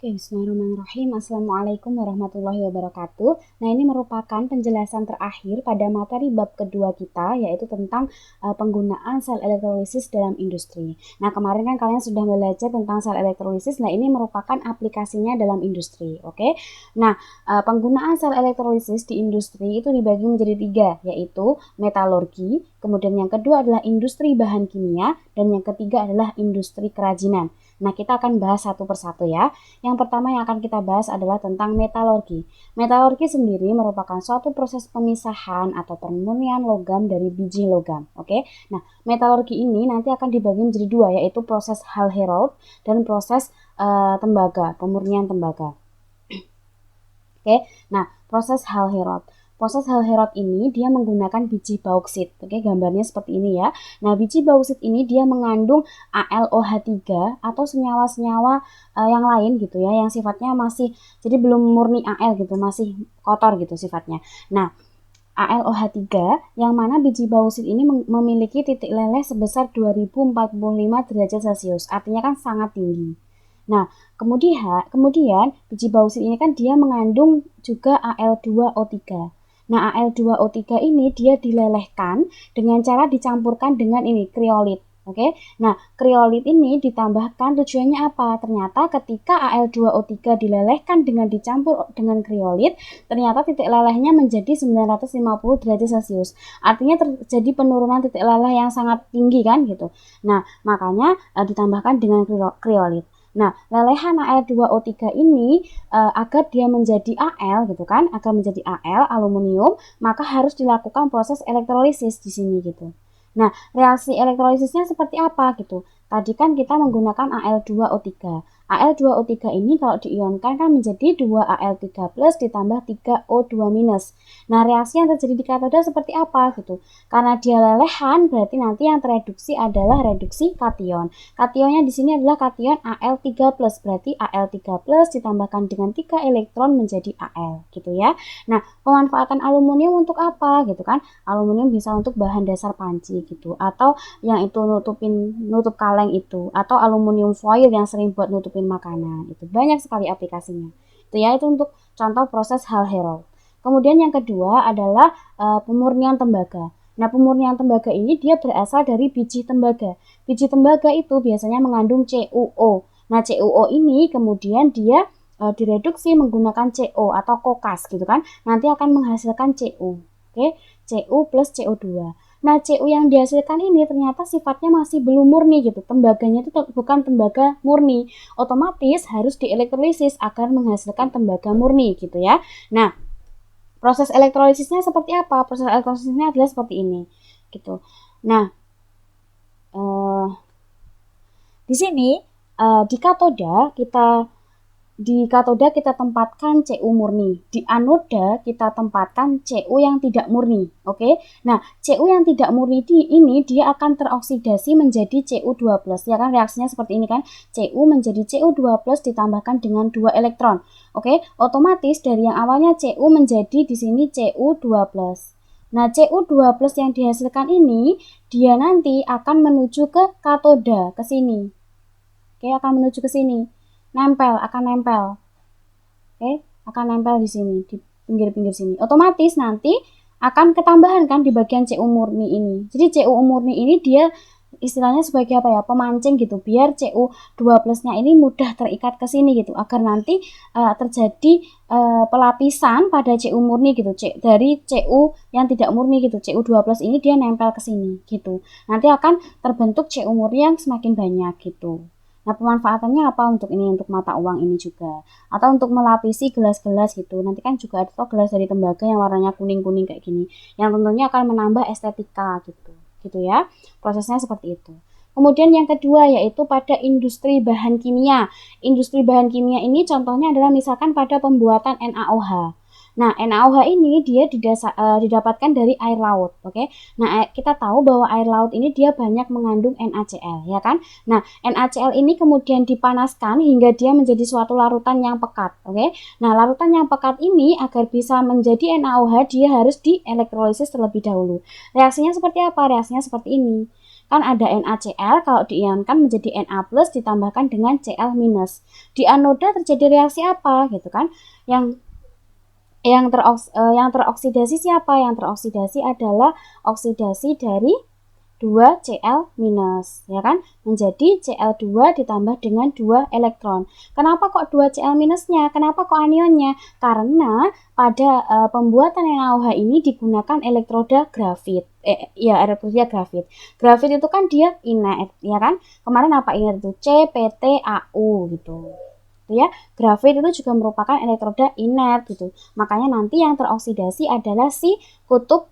Oke, bismillahirrahmanirrahim. Assalamualaikum warahmatullahi wabarakatuh. Nah, ini merupakan penjelasan terakhir pada materi bab kedua kita, yaitu tentang penggunaan sel elektrolisis dalam industri. Nah, kemarin kan kalian sudah belajar tentang sel elektrolisis. Nah, ini merupakan aplikasinya dalam industri. Oke. Nah, penggunaan sel elektrolisis di industri itu dibagi menjadi tiga, yaitu metalurgi, kemudian yang kedua adalah industri bahan kimia, dan yang ketiga adalah industri kerajinan. Nah, kita akan bahas satu persatu ya. Yang pertama yang akan kita bahas adalah tentang metalurgi. Metalurgi sendiri merupakan suatu proses pemisahan atau pemurnian logam dari biji logam. Oke. Nah, metalurgi ini nanti akan dibagi menjadi dua, yaitu proses Hall-Héroult dan proses tembaga, pemurnian tembaga. Oke. Nah, proses Hall-Héroult. Proses Hall-Héroult ini dia menggunakan biji bauksit. Oke, gambarnya seperti ini ya. Nah, biji bauksit ini dia mengandung AlOH3 atau senyawa-senyawa yang lain gitu ya, yang sifatnya masih jadi belum murni Al gitu, masih kotor gitu sifatnya. Nah, AlOH3 yang mana biji bauksit ini memiliki titik leleh sebesar 2045 derajat Celcius. Artinya kan sangat tinggi. Nah, kemudian biji bauksit ini kan dia mengandung juga Al2O3. Nah, Al2O3 ini dia dilelehkan dengan cara dicampurkan dengan ini kriolit. Oke. Nah, kriolit ini ditambahkan tujuannya apa? Ternyata ketika Al2O3 dilelehkan dengan dicampur dengan kriolit, ternyata titik lelehnya menjadi 950 derajat Celcius. Artinya terjadi penurunan titik leleh yang sangat tinggi kan gitu. Nah, makanya ditambahkan dengan kriolit. Nah, lelehan Al2O3 ini agar dia menjadi Al gitu kan, agar menjadi Al aluminium, maka harus dilakukan proses elektrolisis di sini gitu. Nah, reaksi elektrolisisnya seperti apa gitu? Tadi kan kita menggunakan Al2O3. Al2O3 ini kalau diionkan kan menjadi 2Al3+ ditambah 3O2-. Nah, reaksi yang terjadi di katoda seperti apa gitu? Karena dia lelehan, berarti nanti yang tereduksi adalah reduksi kation. Kationnya di sini adalah kation Al3+, berarti Al3+ ditambahkan dengan 3 elektron menjadi Al gitu ya. Nah, pemanfaatan aluminium untuk apa gitu kan? Aluminium bisa untuk bahan dasar panci gitu, atau yang itu nutup kaleng itu, atau aluminium foil yang sering buat nutupin makanan. Itu banyak sekali aplikasinya. Itu ya, itu untuk contoh proses Hall-Héroult. Kemudian yang kedua adalah pemurnian tembaga. Nah, pemurnian tembaga ini dia berasal dari biji tembaga. Biji tembaga itu biasanya mengandung CuO. Nah, CuO ini kemudian dia direduksi menggunakan CO atau kokas gitu kan. Nanti akan menghasilkan Cu. Oke, Cu plus CO2. Nah, Cu yang dihasilkan ini ternyata sifatnya masih belum murni gitu. Tembaganya itu bukan tembaga murni. Otomatis harus dielektrolisis agar menghasilkan tembaga murni gitu ya. Nah, proses elektrolisisnya seperti apa? Proses elektrosisnya adalah seperti ini gitu. Nah, di sini di katoda kita tempatkan Cu murni, di anoda kita tempatkan Cu yang tidak murni. Oke. Nah, Cu yang tidak murni ini dia akan teroksidasi menjadi Cu2+. Ya kan, reaksinya seperti ini kan. Cu menjadi Cu2+ ditambahkan dengan 2 elektron. Oke, otomatis dari yang awalnya Cu menjadi di sini Cu2+. Nah, Cu2+ yang dihasilkan ini dia nanti akan menuju ke katoda, ke sini. Oke, akan menuju ke sini. Akan nempel. Oke, akan nempel di sini, di pinggir-pinggir sini. Otomatis nanti akan ketambahan kan di bagian Cu murni ini. Jadi Cu murni ini dia istilahnya sebagai apa ya, pemancing gitu, biar Cu2+-nya ini mudah terikat ke sini gitu, agar nanti terjadi pelapisan pada Cu murni gitu, dari Cu yang tidak murni gitu. Cu2+ ini dia nempel ke sini gitu. Nanti akan terbentuk Cu murni yang semakin banyak gitu. Nah, pemanfaatannya apa untuk ini, untuk mata uang ini juga, atau untuk melapisi gelas-gelas gitu. Nanti kan juga ada gelas dari tembaga yang warnanya kuning-kuning kayak gini, yang tentunya akan menambah estetika gitu ya. Prosesnya seperti itu. Kemudian yang kedua yaitu pada industri bahan kimia. Industri bahan kimia ini contohnya adalah misalkan pada pembuatan NaOH. Nah, NaOH ini dia didapatkan dari air laut, oke? Nah, kita tahu bahwa air laut ini dia banyak mengandung NaCl, ya kan? Nah, NaCl ini kemudian dipanaskan hingga dia menjadi suatu larutan yang pekat, oke? Nah, larutan yang pekat ini agar bisa menjadi NaOH dia harus dielektrolisis terlebih dahulu. Reaksinya seperti apa? Reaksinya seperti ini. Kan ada NaCl, kalau diionkan menjadi Na plus ditambahkan dengan Cl minus. Di anoda terjadi reaksi apa gitu kan? Yang teroksidasi siapa? Yang teroksidasi adalah oksidasi dari 2Cl minus, ya kan? Menjadi Cl2 ditambah dengan 2 elektron. Kenapa kok 2 Cl minusnya? Kenapa kok anionnya? Karena pada pembuatan NaOH ini digunakan elektroda grafit. Elektroda grafit. Grafit itu kan dia inert, ya kan? Kemarin apa inert itu? CPtAu gitu. Ya, grafit itu juga merupakan elektroda inert gitu. Makanya nanti yang teroksidasi adalah si kutub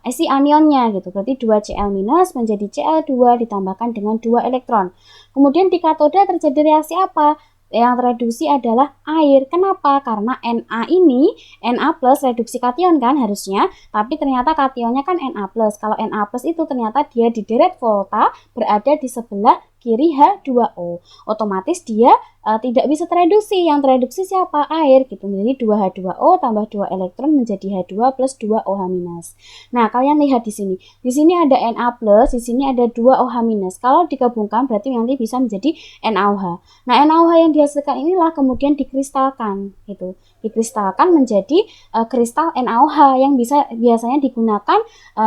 si anionnya gitu. Berarti 2Cl minus menjadi Cl2 ditambahkan dengan 2 elektron. Kemudian di katoda terjadi reaksi apa? Yang tereduksi adalah air. Kenapa? Karena Na ini Na plus reduksi kation kan harusnya, tapi ternyata kationnya kan Na plus. Kalau Na plus itu ternyata dia di deret volta berada di sebelah kiri H2O. Otomatis dia tidak bisa tereduksi. Yang tereduksi siapa? Air gitu. Menjadi 2H2O tambah 2 elektron menjadi H2 plus 2OH minus. Nah, kalian lihat di sini. Di sini ada Na plus, di sini ada 2OH minus. Kalau digabungkan berarti nanti bisa menjadi NaOH. Nah, NaOH yang dihasilkan inilah kemudian dikristalkan gitu. Dikristalkan menjadi kristal NaOH yang biasanya digunakan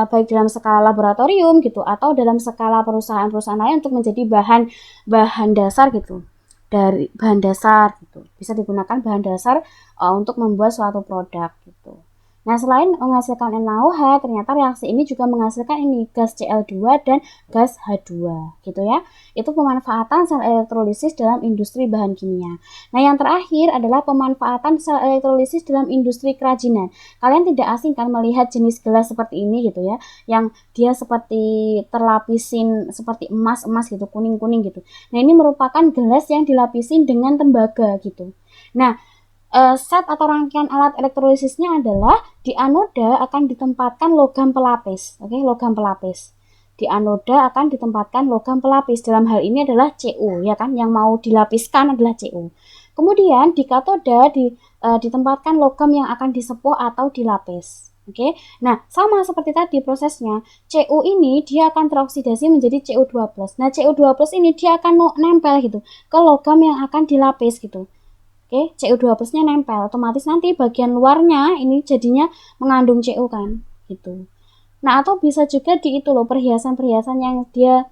baik dalam skala laboratorium gitu atau dalam skala perusahaan-perusahaan lain untuk menjadi bahan dasar gitu. Dari bahan dasar gitu. Bisa digunakan bahan dasar untuk membuat suatu produk gitu. Nah, selain menghasilkan NaOH, ternyata reaksi ini juga menghasilkan ini gas Cl2 dan gas H2 gitu ya. Itu pemanfaatan sel elektrolisis dalam industri bahan kimia. Nah, yang terakhir adalah pemanfaatan sel elektrolisis dalam industri kerajinan. Kalian tidak asing kan melihat jenis gelas seperti ini gitu ya, yang dia seperti terlapisin seperti emas-emas gitu, kuning-kuning gitu. Nah, ini merupakan gelas yang dilapisin dengan tembaga gitu. Nah, set atau rangkaian alat elektrolisisnya adalah di anoda akan ditempatkan logam pelapis. Oke, logam pelapis. Di anoda akan ditempatkan logam pelapis. Dalam hal ini adalah Cu, ya kan? Yang mau dilapiskan adalah Cu. Kemudian di katoda ditempatkan logam yang akan disepuh atau dilapis. Oke. Nah, sama seperti tadi prosesnya. Cu ini dia akan teroksidasi menjadi Cu2+. Nah, Cu2+ ini dia akan nempel gitu ke logam yang akan dilapis gitu. Oke, Cu2 plusnya nempel, otomatis nanti bagian luarnya ini jadinya mengandung Cu kan, gitu. Nah, atau bisa juga di itu loh, perhiasan-perhiasan yang dia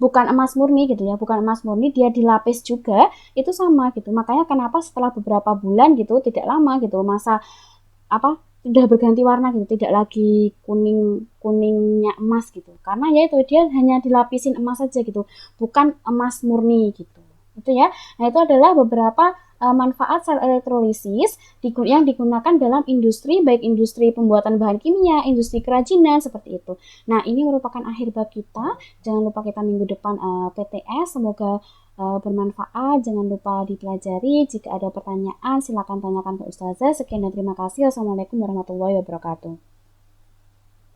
bukan emas murni gitu ya, bukan emas murni, dia dilapis juga, itu sama gitu. Makanya kenapa setelah beberapa bulan gitu, tidak lama gitu, masa apa sudah berganti warna gitu, tidak lagi kuningnya emas gitu. Karena ya itu dia hanya dilapisin emas saja gitu, bukan emas murni gitu. Itu ya. Nah, itu adalah beberapa manfaat sel elektrolisis yang digunakan dalam industri, baik industri pembuatan bahan kimia, industri kerajinan, seperti itu. Nah, ini merupakan akhir bab kita. Jangan lupa kita minggu depan PTS. Semoga bermanfaat. Jangan lupa dipelajari. Jika ada pertanyaan, silakan tanyakan ke Ustazah. Sekian dan terima kasih. Wassalamualaikum warahmatullahi wabarakatuh.